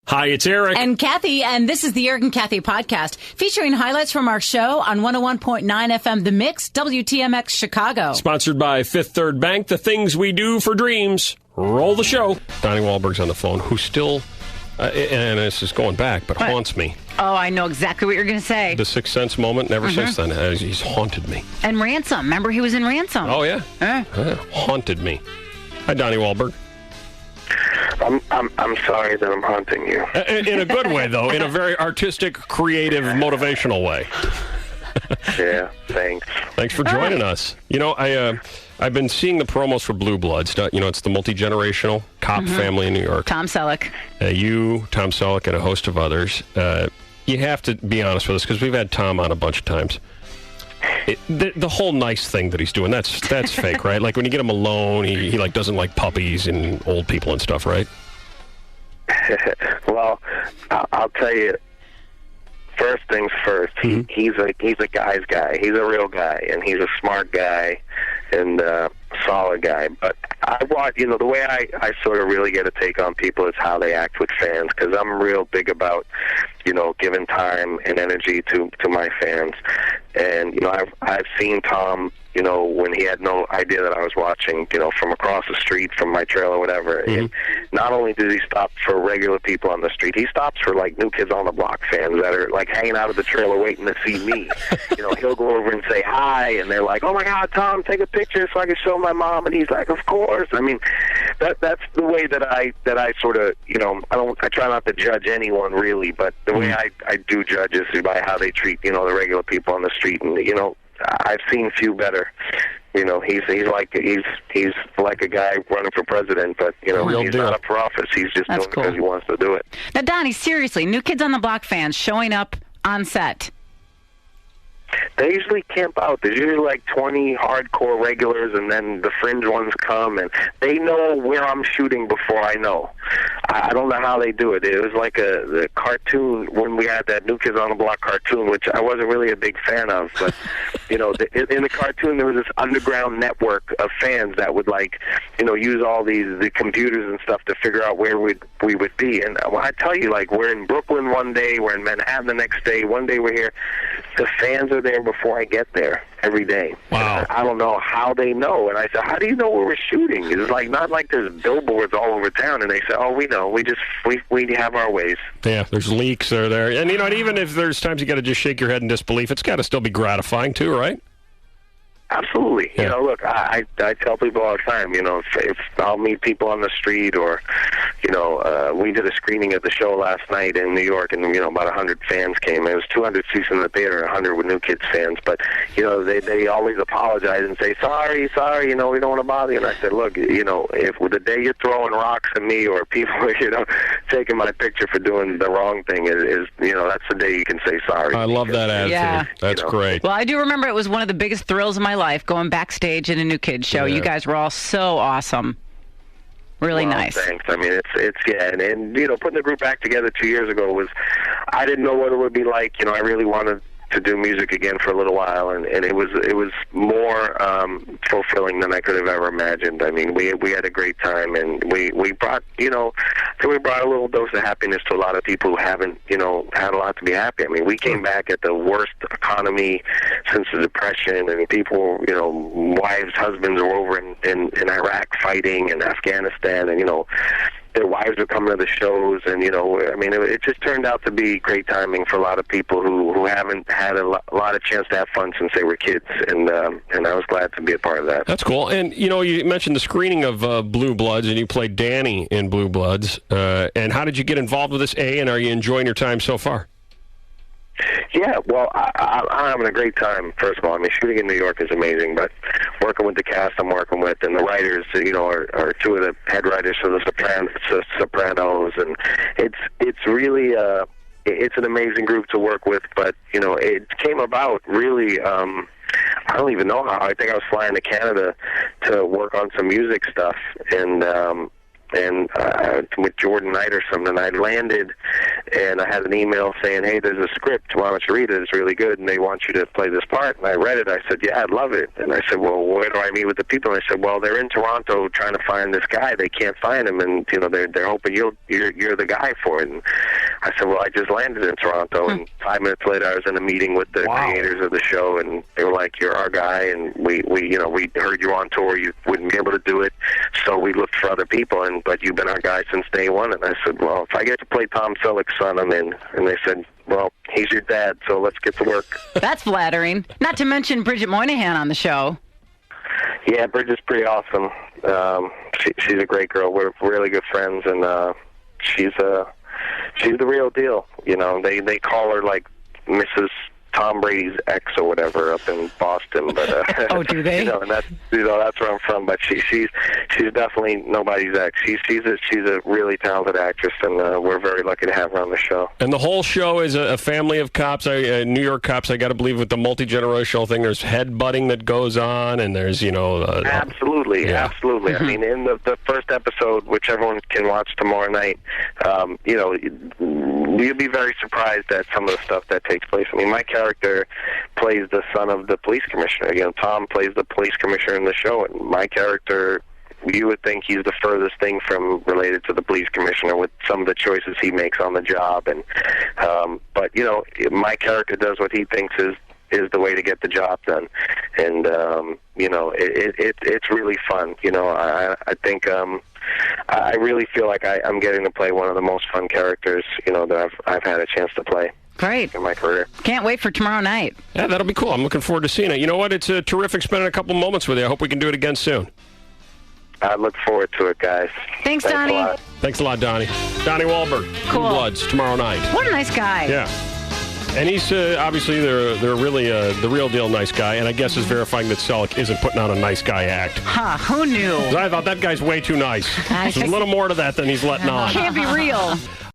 Hi, it's Eric. And Kathy, and this is the Eric and Kathy podcast, featuring highlights from our show on 101.9 FM The Mix, WTMX Chicago. Sponsored by Fifth Third Bank, the things we do for dreams. Roll the show. Donnie Wahlberg's on the phone, who still, and this is going back, but haunts me. Oh, I know exactly what you're going to say. The Sixth Sense moment, never since then, he's haunted me. And Ransom. Remember he was in Ransom? Oh, yeah. Haunted me. Hi, Donnie Wahlberg. I'm sorry that I'm haunting you. In a good way, though. In a very artistic, creative, motivational way. Yeah, thanks. Thanks for joining us. You know, I've been seeing the promos for Blue Bloods. You know, it's the multi-generational cop family in New York. Tom Selleck. You, Tom Selleck, and a host of others. You have to be honest with us, because we've had Tom on a bunch of times. The whole nice thing that he's doing, that's fake, right? Like when you get him alone, he like doesn't like puppies and old people and stuff, right? Well, I'll tell you. First things first. He's a guy's guy. He's a real guy, and he's a smart guy and solid guy. But I want, you know, the way I sort of really get a take on people is how they act with fans, because I'm real big about, you know, giving time and energy to my fans. And, you know, I've seen Tom, you know, when he had no idea that I was watching, you know, from across the street from my trailer or whatever. And not only does he stop for regular people on the street, he stops for, like, New Kids on the Block fans that are, like, hanging out of the trailer waiting to see me. You know, he'll go over and say hi, and they're like, oh, my God, Tom, take a picture so I can show my mom. And he's like, of course. I mean, that's the way that I sort of, you know, I try not to judge anyone, really, but the way I do judge is by how they treat, you know, the regular people on the street. And, you know, I've seen few better. You know, he's like a guy running for president, but, you know, he's not up for office. He's just doing it because he wants to do it. Now, Donnie, seriously, New Kids on the Block fans showing up on set. They usually camp out. There's usually like 20 hardcore regulars, and then the fringe ones come, and they know where I'm shooting before I know. I don't know how they do it. It was like the cartoon when we had that New Kids on the Block cartoon, which I wasn't really a big fan of. But, you know, in the cartoon there was this underground network of fans that would, like, you know, use all the computers and stuff to figure out where we would be. And when I tell you, like, we're in Brooklyn one day, we're in Manhattan the next day, one day we're here. The fans are there before I get there every day. Wow. I don't know how they know. And I said, how do you know where we're shooting? It's like not like there's billboards all over town. And they say, oh, we know. We have our ways. Yeah, there's leaks are there. And, you know, even if there's times you got to just shake your head in disbelief, it's got to still be gratifying, too, right? Absolutely. Yeah. You know, look, I tell people all the time, you know, if I'll meet people on the street or, you know, we did a screening of the show last night in New York, and, you know, about 100 fans came. It was 200 seats in the theater, 100 with New Kids fans. But, you know, they always apologize and say, sorry, you know, we don't want to bother you. And I said, look, you know, if with the day you're throwing rocks at me or people, you know, taking my picture for doing the wrong thing is you know, that's the day you can say sorry. I love that attitude. Yeah. That's great. Well, I do remember it was one of the biggest thrills of my life going backstage in a New Kids show. Yeah. You guys were all so awesome. Really nice. Thanks. I mean, it's yeah, and you know, putting the group back together 2 years ago was, I didn't know what it would be like. You know, I really wanted to do music again for a little while, and it was more fulfilling than I could have ever imagined. I mean, we had a great time, and we brought, you know, we brought a little dose of happiness to a lot of people who haven't, you know, had a lot to be happy. I mean, we came back at the worst economy since the Depression, and people, you know, wives, husbands were over in Iraq fighting, and Afghanistan, and, you know, their wives were coming to the shows, and, you know, I mean, it just turned out to be great timing for a lot of people who haven't had a lot of chance to have fun since they were kids, and I was glad to be a part of that. That's cool. And, you know, you mentioned the screening of Blue Bloods, and you played Danny in Blue Bloods. And how did you get involved with this, and are you enjoying your time so far? Yeah, well, I'm having a great time, first of all. I mean, shooting in New York is amazing, but working with the cast I'm working with and the writers, you know, are two of the head writers for the Sopranos, and it's really it's an amazing group to work with, but, you know, it came about really, I don't even know how. I think I was flying to Canada to work on some music stuff, and with Jordan Knight or something. I landed and I had an email saying, hey, there's a script, why don't you read it? It's really good, and they want you to play this part. And I read it. I said, yeah, I'd love it. And I said, well, where do I meet with the people? And I said, well, they're in Toronto trying to find this guy. They can't find him, and they're hoping you're the guy for it. And I said, well, I just landed in Toronto, and 5 minutes later I was in a meeting with the creators of the show, and they were like, you're our guy, and we heard you on tour, you wouldn't be able to do it, so we looked for other people, but you've been our guy since day one. And I said, well, if I get to play Tom Selleck's son, I'm in. And they said, well, he's your dad, so let's get to work. That's flattering. Not to mention Bridget Moynihan on the show. Yeah, Bridget's pretty awesome. She's a great girl. We're really good friends, and she's the real deal. They call her like Mrs. Tom Brady's ex or whatever up in Boston, but oh, do they? And that's where I'm from. But she's definitely nobody's ex. She's a really talented actress, and we're very lucky to have her on the show. And the whole show is a family of cops, New York cops. I got to believe with the multi-generational thing. There's headbutting that goes on, and there's absolutely. Mm-hmm. I mean, in the first episode, which everyone can watch tomorrow night, you'll be very surprised at some of the stuff that takes place. I mean, my character plays the son of the police commissioner. Tom plays the police commissioner in the show, and my character, you would think he's the furthest thing from related to the police commissioner with some of the choices he makes on the job. And but my character does what he thinks is the way to get the job done, and it's really fun. I think I really feel like I'm getting to play one of the most fun characters that I've had a chance to play. Great. In my career. Can't wait for tomorrow night. Yeah, that'll be cool. I'm looking forward to seeing it. You know what? It's terrific spending a couple moments with you. I hope we can do it again soon. I look forward to it, guys. Thanks Donnie. Thanks a lot, Donnie. Donnie Wahlberg. Cool. Blue Bloods tomorrow night. What a nice guy. Yeah. And he's obviously they're really the real deal nice guy, and I guess is verifying that Selleck isn't putting on a nice guy act. Who knew? I thought that guy's way too nice. There's a little more to that than he's letting on. Can't be real.